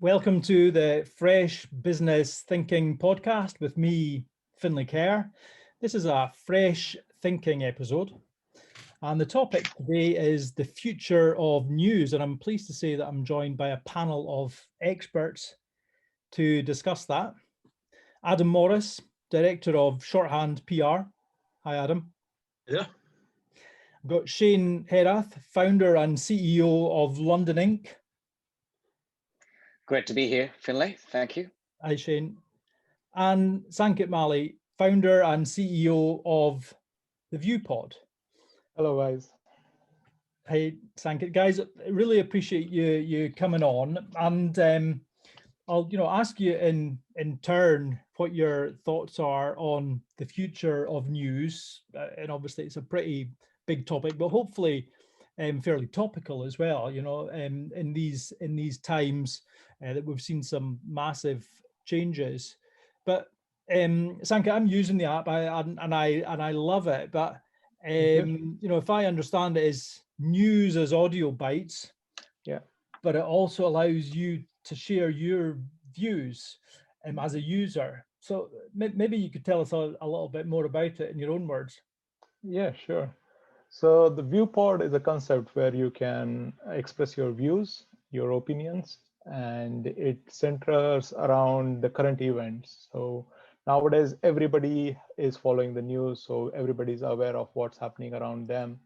Welcome to the Fresh Business Thinking podcast with me, Finlay Kerr. This is a Fresh Thinking episode, and the topic today is the future of news. And I'm pleased to say that I'm joined by a panel of experts to discuss that. Adam Morris, Director of ShorthandPR. Hi, Adam. Yeah. I've got Shane Herath, Founder and CEO of LondonInc. Great to be here, Finlay. Thank you. Hi, Shane. And Sanket, Founder and CEO of the Viewpod. Hello, guys. Hey, Sanket. Guys, I really appreciate you coming on. And I'll ask you in turn what your thoughts are on the future of news. And obviously it's a pretty big topic, but hopefully fairly topical as well, in these times that we've seen some massive changes. But Sanket, I'm using the app and I love it. But if I understand it, is news as audio bites. Yeah. But it also allows you to share your views as a user. So maybe you could tell us a little bit more about it in your own words. Yeah, sure. So the Viewpod is a concept where you can express your views, your opinions, and it centers around the current events. So nowadays, everybody is following the news, so everybody's aware of what's happening around them.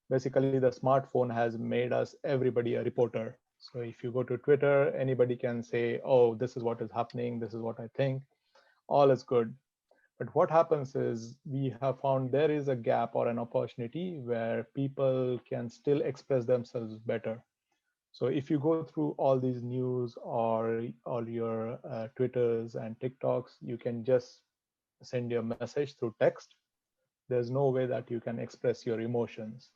Basically, the smartphone has made us everybody a reporter. So if you go to Twitter, anybody can say, oh, this is what is happening, this is what I think, all is good. But what happens is we have found there is a gap or an opportunity where people can still express themselves better. So if you go through all these news or all your Twitters and TikToks, you can just send your message through text. There's no way that you can express your emotions.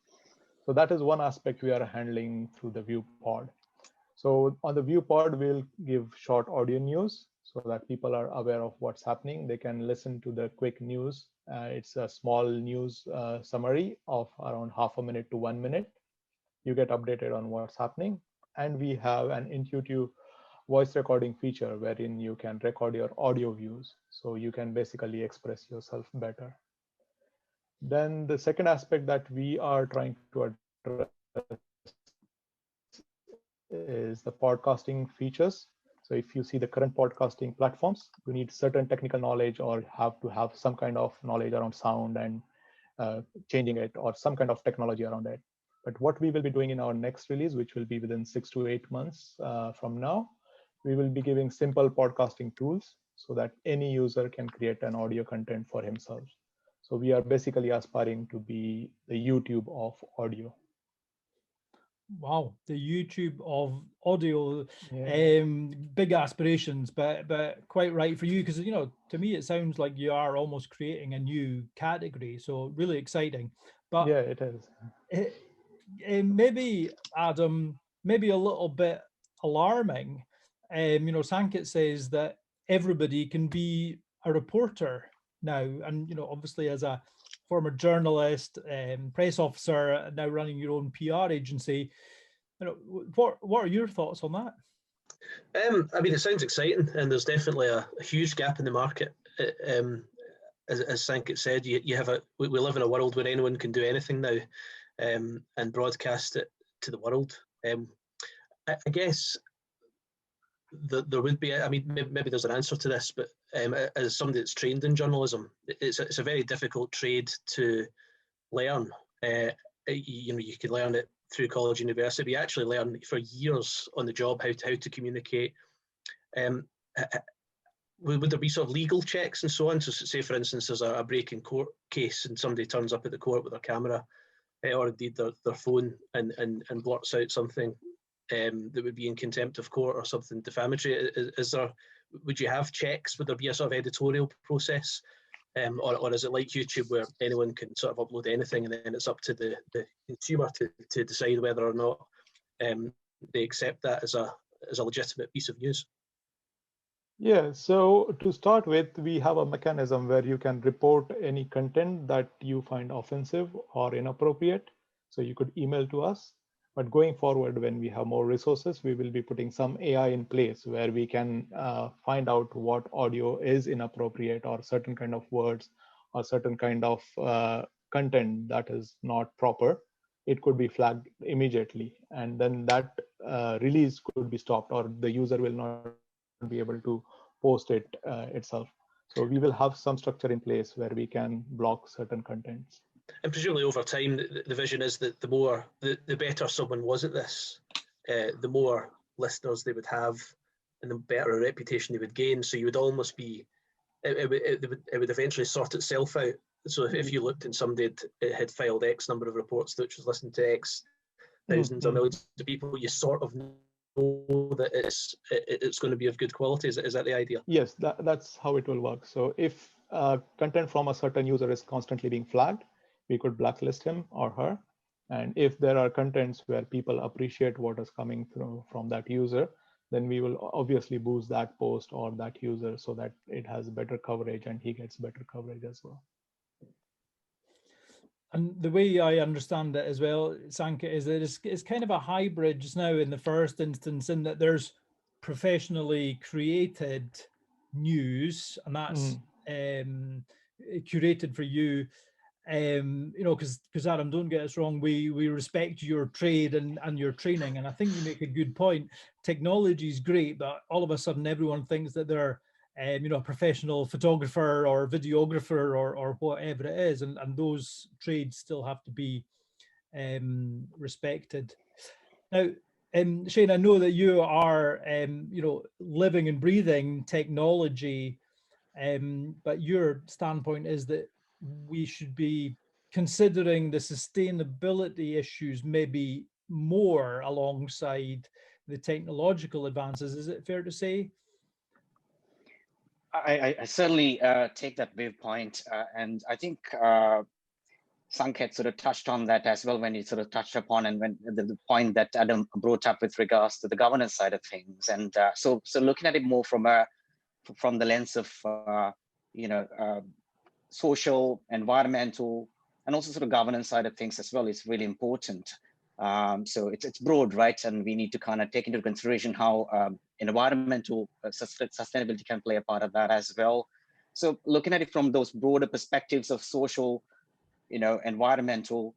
So that is one aspect we are handling through the Viewpod. So on the Viewpod, we'll give short audio news so that people are aware of what's happening. They can listen to the quick news. It's a small news summary of around half a minute to 1 minute. You get updated on what's happening. And we have an intuitive voice recording feature wherein you can record your audio views. So you can basically express yourself better. Then the second aspect that we are trying to address is the podcasting features. So if you see the current podcasting platforms, you need certain technical knowledge or have to have some kind of knowledge around sound and changing it or some kind of technology around it. But what we will be doing in our next release, which will be within 6 to 8 months from now, we will be giving simple podcasting tools so that any user can create an audio content for himself. So we are basically aspiring to be the YouTube of audio. Wow, the YouTube of audio, yeah. Big aspirations, but quite right for you, because to me it sounds like you are almost creating a new category. So really exciting. But yeah, it is. Maybe Adam, maybe a little bit alarming. Sanket says that everybody can be a reporter now, and obviously as a former journalist, press officer, now running your own PR agency. What are your thoughts on that? I mean, it sounds exciting, and there's definitely a huge gap in the market. As Sanket said, we live in a world where anyone can do anything now, and broadcast it to the world. I guess there would be, I mean, maybe there's an answer to this, but as somebody that's trained in journalism, it's a very difficult trade to learn. You can learn it through college, university. You actually learn for years on the job how to communicate. Would there be sort of legal checks and so on? So say, for instance, there's a break in court case and somebody turns up at the court with their camera or indeed their phone and blurts out something that would be in contempt of court or something defamatory. Would you have checks? Would there be a sort of editorial process? Or is it like YouTube where anyone can sort of upload anything and then it's up to the consumer to decide whether or not they accept that as a legitimate piece of news? Yeah, so to start with, we have a mechanism where you can report any content that you find offensive or inappropriate. So you could email to us But going forward, when we have more resources, we will be putting some AI in place where we can find out what audio is inappropriate, or certain kind of words, or certain kind of content that is not proper. It could be flagged immediately, and then that release could be stopped, or the user will not be able to post it itself. So we will have some structure in place where we can block certain contents. And presumably over time, the vision is that the better someone was at this, the more listeners they would have, and the better a reputation they would gain. So you would almost be, it would eventually sort itself out. So if you looked and somebody had filed X number of reports which was listened to X thousands or millions of people, you sort of know that it's going to be of good quality. Is that the idea? Yes, that's how it will work. So if content from a certain user is constantly being flagged, we could blacklist him or her. And if there are contents where people appreciate what is coming through from that user, then we will obviously boost that post or that user so that it has better coverage and he gets better coverage as well. And the way I understand it as well, Sanket, is that it's kind of a hybrid just now in the first instance, in that there's professionally created news, and that's curated for you. You know, because Adam, don't get us wrong, we respect your trade and your training, and I think you make a good point. Technology is great, but all of a sudden everyone thinks that they're you know, a professional photographer or videographer or whatever it is, and those trades still have to be respected. Now, Shane, I know that you are you know, living and breathing technology, but your standpoint is that we should be considering the sustainability issues maybe more alongside the technological advances. Is it fair to say? I certainly take that viewpoint, and I think Sanket sort of touched on that as well when he sort of touched upon, and when the point that Adam brought up with regards to the governance side of things, and so looking at it more from the lens of you know, social, environmental, and also sort of governance side of things as well is really important. So it's broad, right? And we need to kind of take into consideration how environmental sustainability can play a part of that as well. So looking at it from those broader perspectives of social, you know, environmental,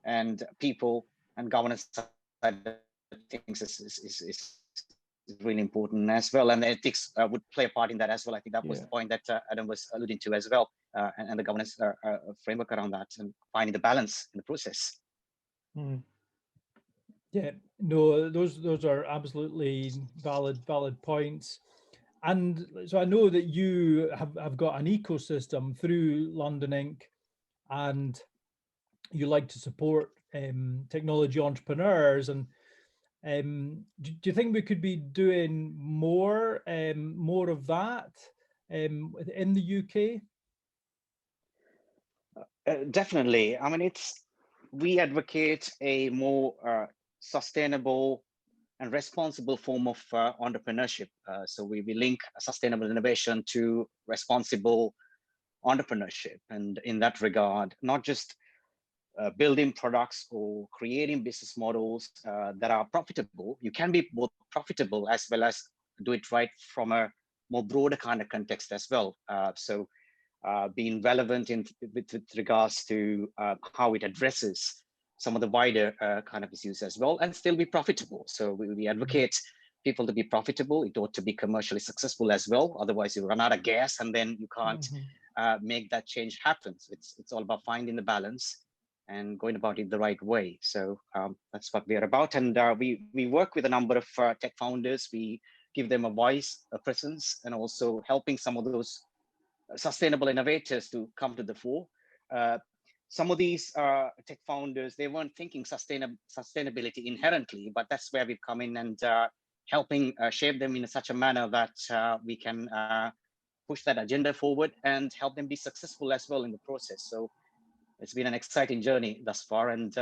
and people and governance side of things is really important as well. And ethics would play a part in that as well. I think that was the point that Adam was alluding to as well, and the governance framework around that, and finding the balance in the process. Yeah, no, those are absolutely valid points. And so I know that you have got an ecosystem through LondonInc, and you like to support technology entrepreneurs. And do you think we could be doing more of that in the UK? Definitely. I mean, we advocate a more sustainable and responsible form of entrepreneurship. So we link sustainable innovation to responsible entrepreneurship. And in that regard, not just building products or creating business models that are profitable. You can be both profitable as well as do it right from a more broader kind of context as well. So being relevant with regards to how it addresses some of the wider kind of issues as well, and still be profitable. So we advocate people to be profitable. It ought to be commercially successful as well. Otherwise, you run out of gas, and then you can't make that change happen. So it's all about finding the balance and going about it the right way. So that's what we are about. And we work with a number of tech founders. We give them a voice, a presence, and also helping some of those sustainable innovators to come to the fore. Some of these tech founders, they weren't thinking sustainability inherently, but that's where we've come in and helping shape them in such a manner that we can push that agenda forward and help them be successful as well in the process. So it's been an exciting journey thus far, and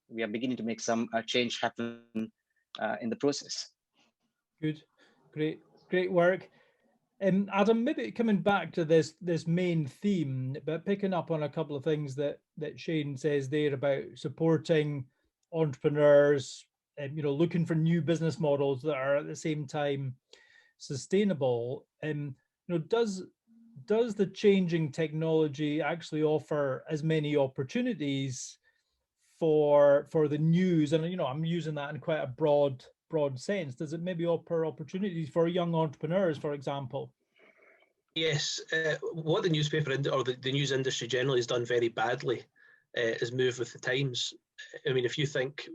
we are beginning to make some change happen in the process. Good, great work. Adam, maybe coming back to this main theme, but picking up on a couple of things that Shane says there about supporting entrepreneurs, looking for new business models that are at the same time sustainable. Does the changing technology actually offer as many opportunities for the news? And I'm using that in quite a broad sense. Does it maybe offer opportunities for young entrepreneurs, for example? Yes, what the newspaper or the news industry generally has done very badly is move with the times. I mean, if you think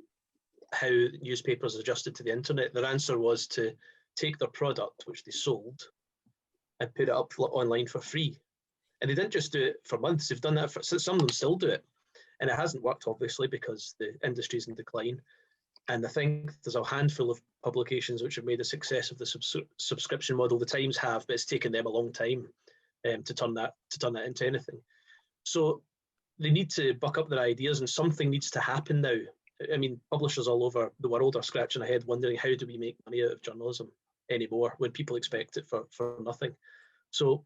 how newspapers adjusted to the internet, their answer was to take their product, which they sold, and put it up online for free. And they didn't just do it for months. They've done that for, some of them still do it. And it hasn't worked, obviously, because the industry is in decline. And I think there's a handful of publications which have made a success of the subscription model. The Times have, but it's taken them a long time to turn that into anything. So they need to buck up their ideas, and something needs to happen now. I mean, publishers all over the world are scratching their head wondering, how do we make money out of journalism anymore when people expect it for nothing? So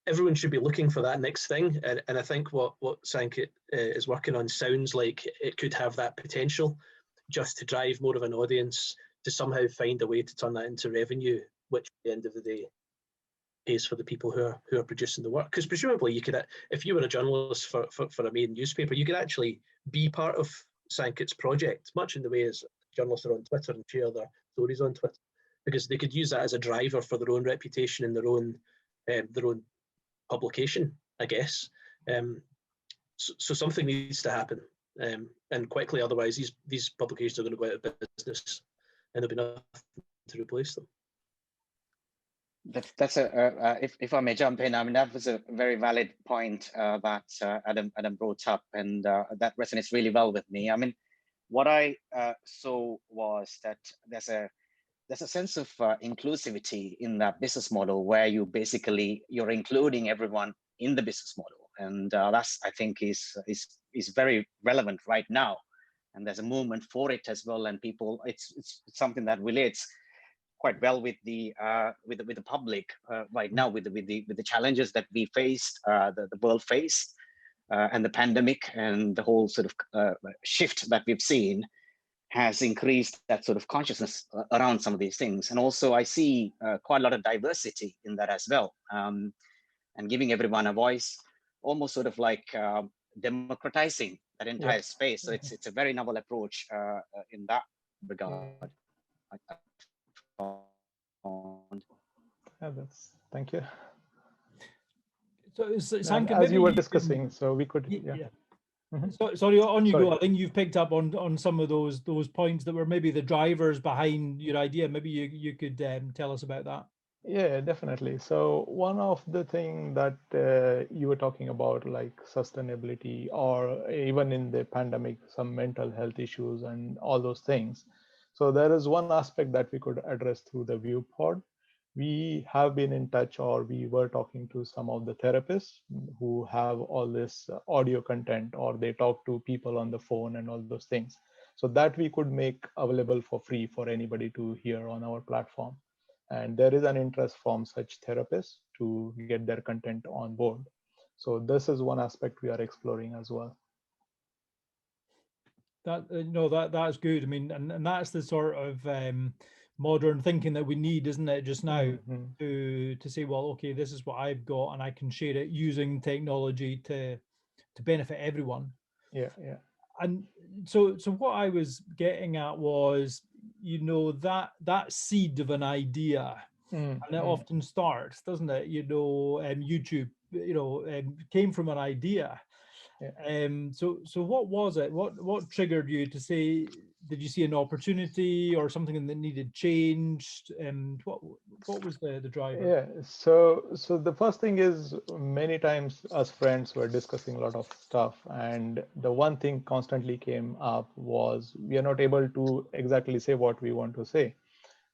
everyone should be looking for that next thing. And I think what Sanket is working on sounds like it could have that potential, just to drive more of an audience, to somehow find a way to turn that into revenue, which at the end of the day pays for the people who are producing the work. Because presumably you could, if you were a journalist for a main newspaper, you could actually be part of Sanket's project, much in the way as journalists are on Twitter and share their stories on Twitter, because they could use that as a driver for their own reputation and their own publication, I guess. So something needs to happen, and quickly, otherwise these publications are going to go out of business, and there'll be nothing to replace them. That's if I may jump in, I mean, that was a very valid point that Adam brought up, and that resonates really well with me. I mean, what I saw was that there's a sense of inclusivity in that business model, where you're including everyone in the business model, and that's, I think, is very relevant right now, and there's a movement for it as well, and people, it's something that relates quite well with the public right now, with the challenges that we faced, the world faced, and the pandemic, and the whole sort of shift that we've seen has increased that sort of consciousness around some of these things. And also I see quite a lot of diversity in that as well, and giving everyone a voice, almost sort of like democratizing that entire space. So it's a very novel approach in that regard. Thank you. So Sanket, as you were discussing, so we could, So, sorry, on you go. I think you've picked up on some of those points that were maybe the drivers behind your idea. Maybe you could tell us about that. Yeah, definitely. So one of the things that you were talking about, like sustainability, or even in the pandemic, some mental health issues and all those things. So there is one aspect that we could address through the Viewpod. We have been in touch, or we were talking to some of the therapists who have all this audio content, or they talk to people on the phone and all those things. So that we could make available for free for anybody to hear on our platform. And there is an interest from such therapists to get their content on board. So this is one aspect we are exploring as well. That's good. I mean, and that's the sort of modern thinking that we need, isn't it, just now, to say, well, okay, this is what I've got, and I can share it using technology to benefit everyone. Yeah. And so what I was getting at was, that seed of an idea, and it often starts, doesn't it? YouTube, came from an idea. So what was it? What triggered you to say? Did you see an opportunity or something that needed changed? And what was the driver? Yeah. So the first thing is, many times us friends were discussing a lot of stuff, and the one thing constantly came up was we are not able to exactly say what we want to say.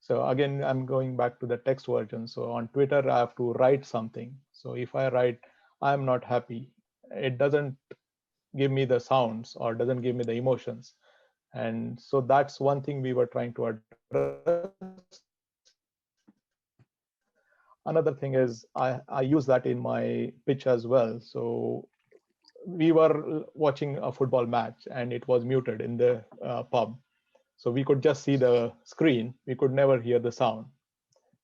So again, I'm going back to the text version. So on Twitter, I have to write something. So if I write, I'm not happy, it doesn't give me the sounds or doesn't give me the emotions. And so that's one thing we were trying to address. Another thing is I use that in my pitch as well. So we were watching a football match and it was muted in the pub. So we could just see the screen, we could never hear the sound.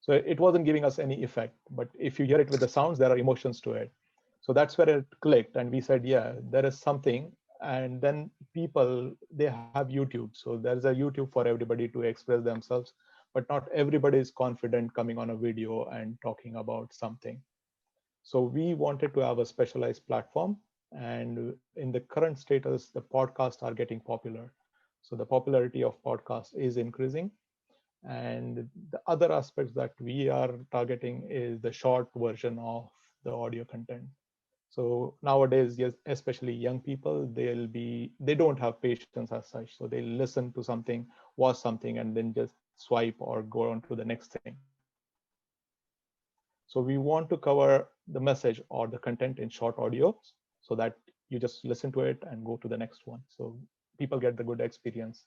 So it wasn't giving us any effect. But if you hear it with the sounds, there are emotions to it. So that's where it clicked. And we said, yeah, there is something. And then people, they have YouTube. So there's a YouTube for everybody to express themselves. But not everybody is confident coming on a video and talking about something. So we wanted to have a specialized platform. And in the current status, the podcasts are getting popular. So the popularity of podcasts is increasing. And the other aspects that we are targeting is the short version of the audio content. So nowadays, yes, especially young people, they don't have patience as such. So they listen to something, watch something, and then just swipe or go on to the next thing. So we want to cover the message or the content in short audio so that you just listen to it and go to the next one. So people get the good experience.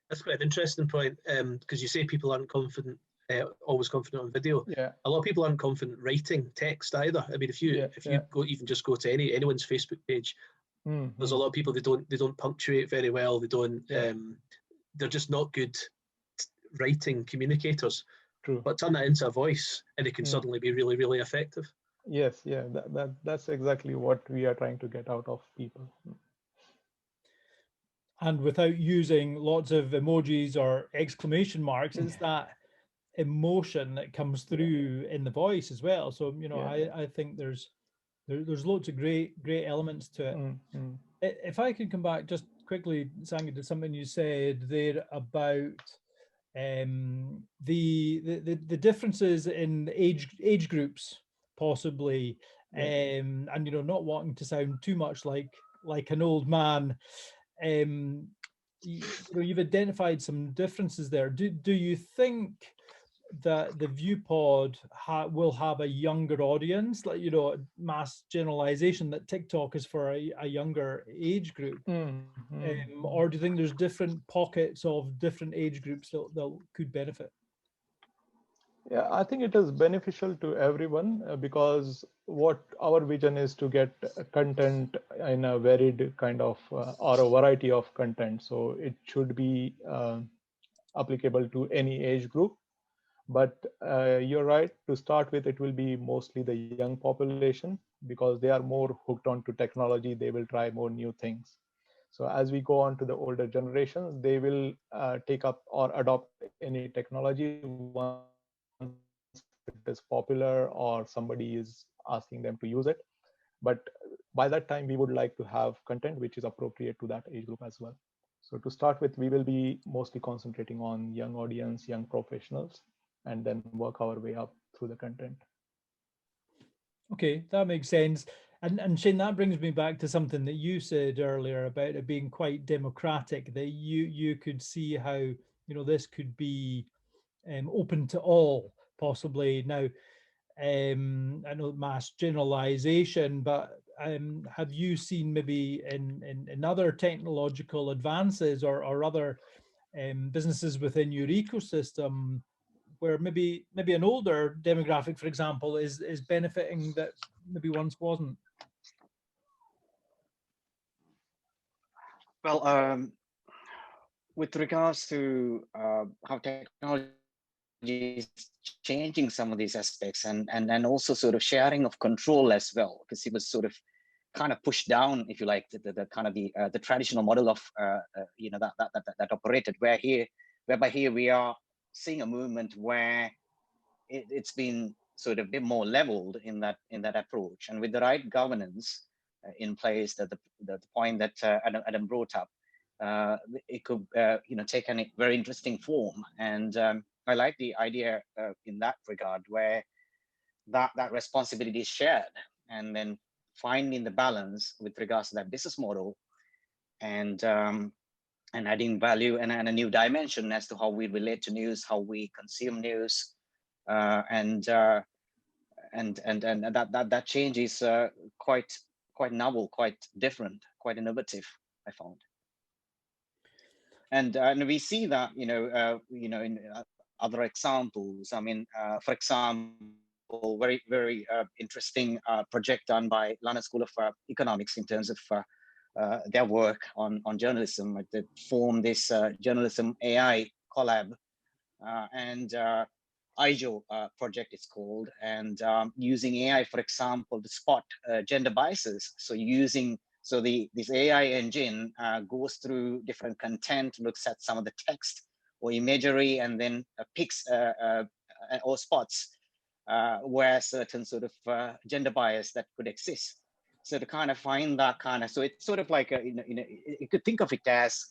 That's quite an interesting point, because you say people aren't confident, always confident on video. Yeah. A lot of people aren't confident writing text either. I mean, if you just go to anyone's Facebook page, there's a lot of people they don't punctuate very well. They don't. They're just not good writing communicators. True. But turn that into a voice, and it can suddenly be really, really effective. Yes, yeah, that's exactly what we are trying to get out of people. And without using lots of emojis or exclamation marks, it's that emotion that comes through in the voice as well. So, you know, I think there's lots of great elements to it. If I could come back just quickly, Sanket, to something you said there about the differences in age groups, possibly, and you know, not wanting to sound too much like an old man. You know, you've identified some differences there. Do you think that the Viewpod will have a younger audience, like, you know, mass generalization that TikTok is for a younger age group, or do you think there's different pockets of different age groups that could benefit? Yeah, I think it is beneficial to everyone because what our vision is to get content in a varied kind of or a variety of content. So it should be applicable to any age group. But you're right, to start with, it will be mostly the young population because they are more hooked on to technology. They will try more new things. So as we go on to the older generations, they will take up or adopt any technology once it is popular or somebody is asking them to use it. But by that time, we would like to have content which is appropriate to that age group as well. So to start with, we will be mostly concentrating on young audience, young professionals, and then work our way up through the content. Okay, that makes sense. And Shane, that brings me back to something that you said earlier about it being quite democratic, that you could see how, you know, this could be open to all, possibly. Now, I know mass generalization, but have you seen maybe in other technological advances or other businesses within your ecosystem where maybe an older demographic, for example, is benefiting that maybe once wasn't? Well, with regards to how technology is changing some of these aspects and also sort of sharing of control as well, because it was sort of kind of pushed down, if you like, the kind of the traditional model of you know, that operated whereby here we are seeing a movement where it's been sort of a bit more leveled in that approach, and with the right governance in place, that the point that Adam brought up, it could you know, take a very interesting form. And I like the idea in that regard, where that responsibility is shared, and then finding the balance with regards to that business model, and adding value and a new dimension as to how we relate to news, how we consume news, and that change is quite novel, quite different, quite innovative, I found. And we see that, you know, in other examples. I mean, for example, very interesting project done by London School of Economics in terms of their work on journalism. They formed this journalism AI collab, and IJO project it's called, and using AI, for example, to spot gender biases. So this AI engine goes through different content, looks at some of the text or imagery, and then picks or spots where certain sort of gender bias that could exist. So to kind of find that kind of, so it's sort of like you could think of it as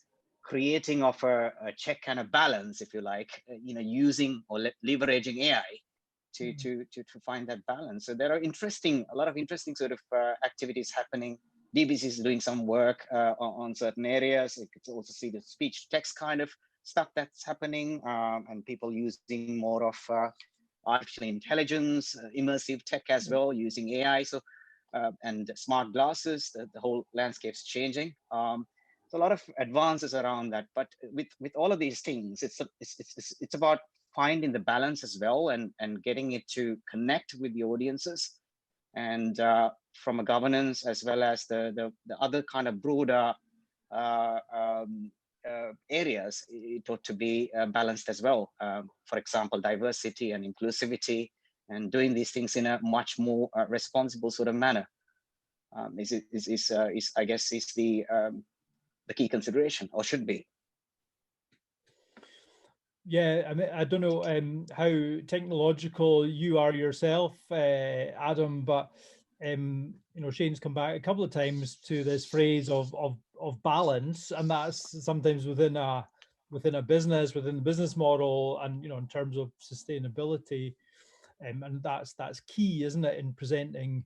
creating of a check and a balance, if you like, using or leveraging AI to find that balance. So there are a lot of interesting sort of activities happening. BBC is doing some work on certain areas. You could also see the speech text kind of stuff that's happening, and people using more of artificial intelligence, immersive tech as well, using AI. So and smart glasses, the whole landscape's changing. So a lot of advances around that, but with all of these things, it's about finding the balance as well, and getting it to connect with the audiences, and from a governance as well as the other kind of broader areas, it ought to be balanced as well. For example, diversity and inclusivity, and doing these things in a much more responsible sort of manner is I guess is the key consideration, or should be. Yeah, I mean, I don't know how technological you are yourself, Adam, but Shane's come back a couple of times to this phrase of balance, and that's sometimes within a business, within the business model, and in terms of sustainability, and that's key, isn't it, in presenting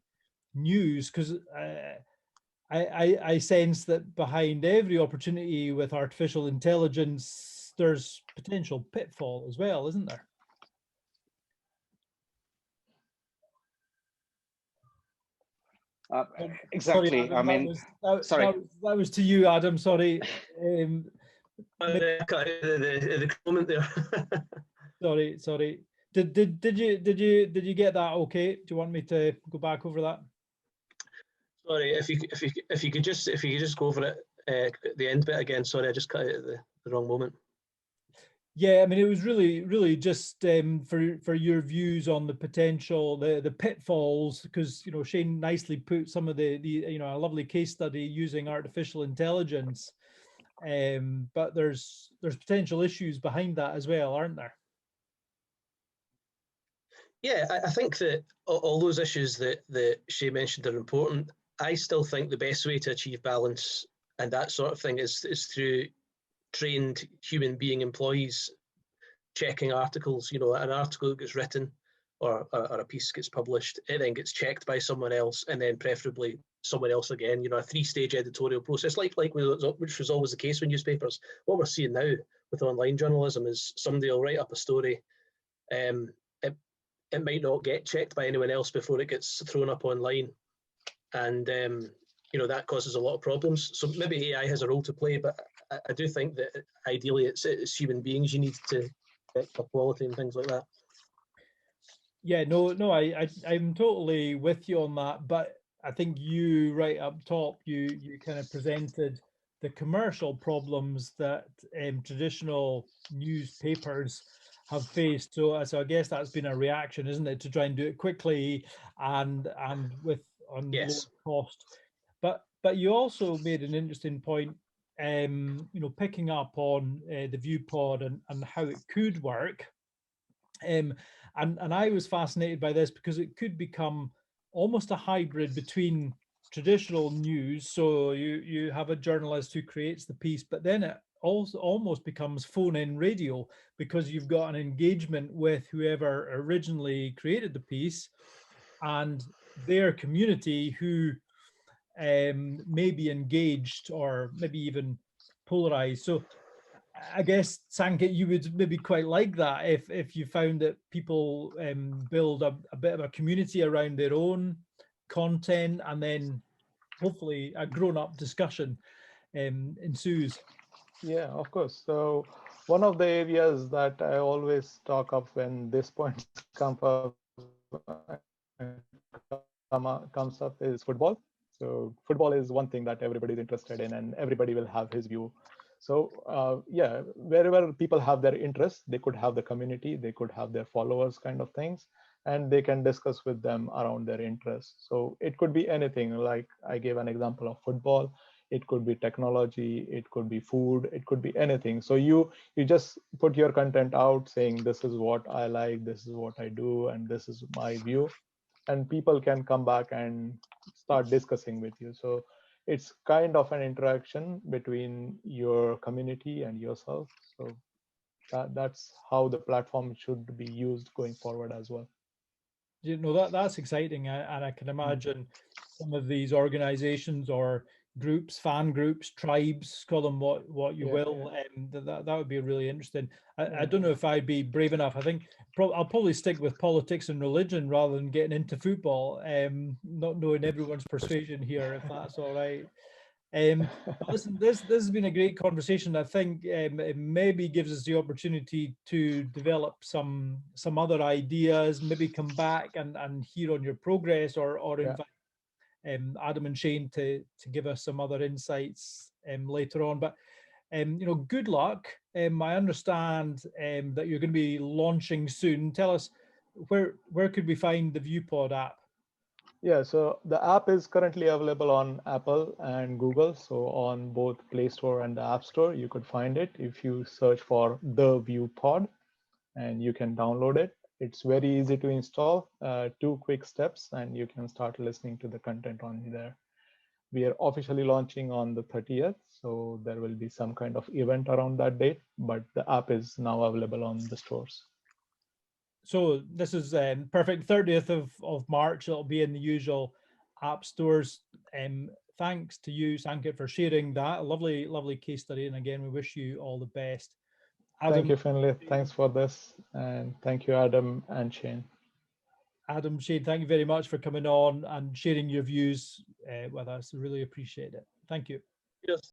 news? Because I sense that behind every opportunity with artificial intelligence, there's potential pitfall as well, isn't there? Exactly. Sorry, Adam, I mean, that was to you, Adam. Sorry. The comment there. Sorry. Did you get that? Okay. Do you want me to go back over that? Sorry, if you could just go over it the end bit again. Sorry, I just cut it at the wrong moment. Yeah, I mean, it was really just for your views on the potential, the pitfalls, because Shane nicely put some of the a lovely case study using artificial intelligence, but there's potential issues behind that as well, aren't there? Yeah, I think that all those issues that Shane mentioned are important. I still think the best way to achieve balance and that sort of thing is through trained human being employees checking articles. An article gets written or a piece gets published, it then gets checked by someone else, and then preferably someone else again. A three-stage editorial process, which was always the case with newspapers. What we're seeing now with online journalism is somebody will write up a story. It might not get checked by anyone else before it gets thrown up online, and that causes a lot of problems. So maybe AI has a role to play, but I do think that ideally it's human beings you need to check for quality and things like that. Yeah, no, I'm totally with you on that, but I think you right up top, you kind of presented the commercial problems that traditional newspapers have faced. So I guess that's been a reaction, isn't it, to try and do it quickly and with on yes. low cost. But you also made an interesting point, picking up on the Viewpod and how it could work. And I was fascinated by this because it could become almost a hybrid between traditional news. So you have a journalist who creates the piece, but then it also almost becomes phone-in radio, because you've got an engagement with whoever originally created the piece and their community who may be engaged or maybe even polarized. So I guess, Sanket, you would maybe quite like that if you found that people build a bit of a community around their own content, and then hopefully a grown-up discussion ensues. Yeah, of course. So one of the areas that I always talk of when this point comes up is football. So football is one thing that everybody's interested in, and everybody will have his view. So yeah, wherever people have their interests, they could have the community, they could have their followers kind of things, and they can discuss with them around their interests. So it could be anything, like I gave an example of football. It could be technology, it could be food, it could be anything. So you just put your content out saying, this is what I like, this is what I do, and this is my view. And people can come back and start discussing with you. So it's kind of an interaction between your community and yourself. So that's how the platform should be used going forward as well. You know, that's exciting, and I can imagine some of these organizations or groups, fan groups, tribes, call them what you will. That would be really interesting. I don't know if I'd be brave enough. I think I'll probably stick with politics and religion rather than getting into football. Not knowing everyone's persuasion here, if that's all right. Listen, this has been a great conversation. I think it maybe gives us the opportunity to develop some other ideas, maybe come back and hear on your progress, or invite Adam and Shane to give us some other insights later on. But you know, good luck. I understand that you're going to be launching soon. Tell us where could we find the Viewpod app? Yeah, so the app is currently available on Apple and Google. So on both Play Store and the App Store, you could find it if you search for the Viewpod, and you can download it. It's very easy to install, 2 quick steps, and you can start listening to the content on there. We are officially launching on the 30th, so there will be some kind of event around that date, but the app is now available on the stores. So this is perfect. 30th of March, it'll be in the usual app stores. Thanks to you, Sanket, for sharing that. A lovely case study. And again, we wish you all the best. Adam, thank you, Finlay. Thanks for this. And thank you, Adam and Shane. Adam, Shane, thank you very much for coming on and sharing your views with us. Really appreciate it. Thank you. Yes.